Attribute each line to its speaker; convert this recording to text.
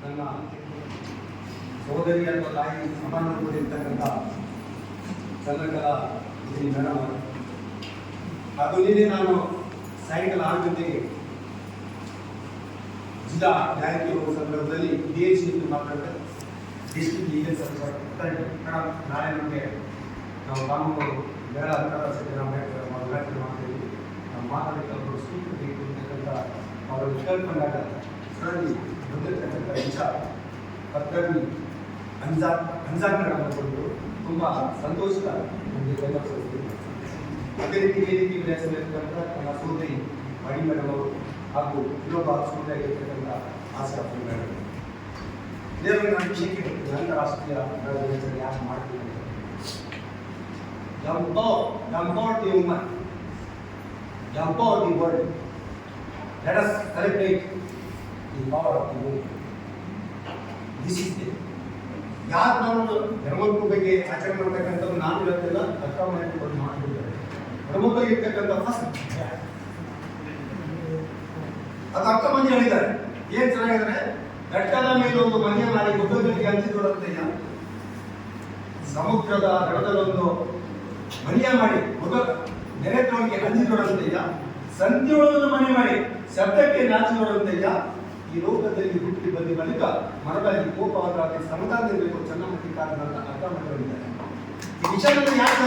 Speaker 1: ನನ್ನ ಸೋದರಿ ಅಥವಾ ತಾಯಿ ಸಮಾನವಾಗಿರ್ತಕ್ಕಂಥ ಚಂದ್ರಕಲಾ ಮೇಡಮ್ ಅವರು. ಅದು ನಿನ್ನೆ ನಾನು ಸಾಯಂಕಾಲ 6 ಗಂಟೆಗೆ ಜಿಲ್ಲಾ ನ್ಯಾಯಾಲಯಕ್ಕೆ ಹೋಗುವ ಸಂದರ್ಭದಲ್ಲಿ ಇದೇ ವಿಷಯಕ್ಕೆ ಮಾತಾಡಿದೆ. ಡಿಸ್ಟ್ರಿಕ್ಟ್ ಲೀಗಲ್ ಸರ್ವಿಸ್ ಮೇಡಮ್, ನಾಳೆ ನಮಗೆ ನಾವು ಕಾನೂನು ಬೇಡ ಅಧಿಕಾರ ನಾವು ಮಾಡ್ತೀವಿ, ನಾವು ಮಾತಾಡಲಿಕ್ಕೆ ಸ್ಪೀಕರ್ ಬೇಕು ಅಂತಕ್ಕಂಥ ಅವರು ಕೇಳ್ಕೊಂಡಾಗ ಸರಲ್ಲಿ ಬಂದಿರತಕ್ಕಂಥ ವಿಚಾರ ಪತ್ರವಿ ಅಂಜಾದ್ ಮೇಡಮ್ ಬಂದು ತುಂಬ ಸಂತೋಷದ ನಮಗೆ ಬೆಂಬಲಿಸಿದ್ರು. ಅದೇ ರೀತಿ ವೇದಿಕೆ ವಿನ್ಯಾಸದಲ್ಲಿರ್ತಕ್ಕಂಥ ನನ್ನ ಸೋದರಿ ಮಣಿ ಮೇಡಮ್ ಅವರು ಹಾಗೂ ಇನ್ನೊಬ್ಬ ಸೋದರಿಯಾಗಿರ್ತಕ್ಕಂಥ ಆಶಾ ಮೇಡಮ್. ನೇರವಾಗಿ ನಾನು ವಿಷಯಕ್ಕೆ ಬರ್ತೀನಿ. ಅಂತಾರಾಷ್ಟ್ರೀಯ ದಿನಾಚರಣೆ ಯಾಕೆ ಮಾಡ್ತೀವಿ ಅಂತ. Empower the woman, empower the world. Let us celebrate the power of the woman. This is the ಯಾರು ನಾವು ಧರ್ಮದ ಬಗ್ಗೆ ಆಚರಣೆ ಮಾಡ್ತಕ್ಕಂಥದ್ದು ನಾನು ಇವತ್ತೆಲ್ಲ ಅರ್ಥ ಮಾಡಿಕೊಂಡು ಮಾಡಿಬಿಡ್ತಾರೆ. ಧರ್ಮದ ಬಗ್ಗೆ ಇರ್ತಕ್ಕಂಥ ಫಸ್ಟ್ ಅದು ಅಕ್ಕ ಮಂದಿ ಹೇಳಿದ್ದಾರೆ. ಏನ್ ಚೆನ್ನಾಗಿದ್ದಾರೆ, ಬೆಟ್ಟದ ಮೇಲೆ ಒಂದು ಮನೆಯ ಮಾಡಿ ಗುಡ್ಡಗಳಿಗೆ ಹಂಚಿದೊಡಂತೆಯ, ಸಮುದ್ರದ ದಡದಲ್ಲೊಂದು ಮನೆಯ ಮಾಡಿ ನೆರೆದೊಳಗೆ ಹಂಚಿದೊಡಂತೆಯ, ಸಂಧಿಯೊಳಗೊಂದು ಮನೆ ಮಾಡಿ ಶಬ್ದಕ್ಕೆ ನಾಚಿದೊಡಂತೆಯ, ಈ ಲೋಕದಲ್ಲಿ ಹುಟ್ಟಿ ಬಂದ ಬಳಿಕ ಮನದಲ್ಲಿ ಕೋಪವಾದ ಸಮಾಧಾನ ಇರಬೇಕು ಚೆನ್ನಮಟ್ಟಿ ಕಾರಣ ಅರ್ಥ ಮಾಡಿಕೊಂಡಿದ್ದಾರೆ. ಈ ವಿಷಯದಲ್ಲಿ ಯಾಕೆ